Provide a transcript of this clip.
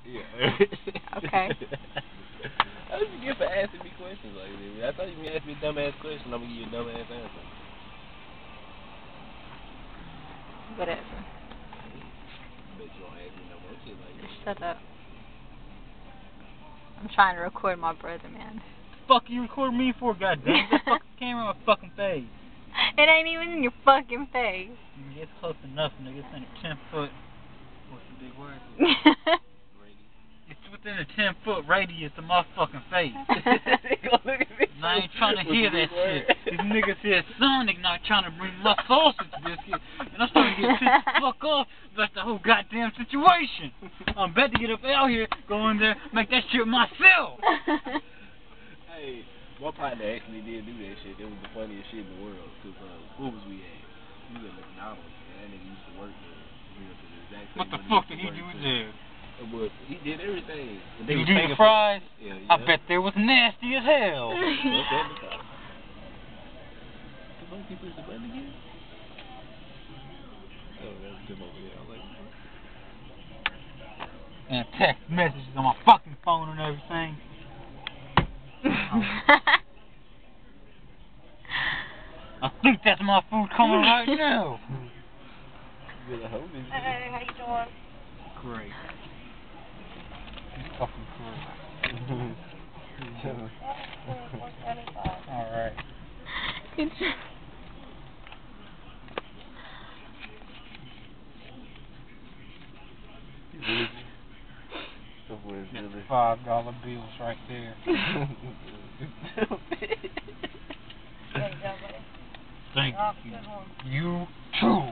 Yeah. Okay. How did you get for asking me questions like that? I thought you were gonna ask me a dumbass question. I'm gonna give you a dumbass answer. Whatever. Bet you don't ask me no more shit like Just that. shut up. I'm trying to record my brother, man. Fuck you recording me for, goddamn? That fucking camera on my fucking face. It ain't even in your fucking face. It's close enough, nigga. It's in a 10-foot. What's the big word? It's within a 10-foot radius of my fucking face. And I ain't trying to hear that shit. These niggas here, Sonic not trying to bring my sausage biscuit, and I'm starting to get pissed the fuck off about the whole goddamn situation. I'm about to get up out here, go in there, make that shit myself. Hey, my partner actually did do that shit. It was the funniest shit in the world. Cause what was we at? We was at McDonald's. And that nigga used to work there. We went to the exact same What the one fuck used did to he work do there. there? But he did everything. Did he do the fries? Yeah. I bet they was nasty as hell. What's that because? Did monkey push the button again? Oh, that's good over there. I like it. And text messages on my fucking phone and everything. I think that's my food coming right now. You're the homie. Hey, how you doing? Great. Fucking cool. Alright. $5 bills right there. Thank you. You too.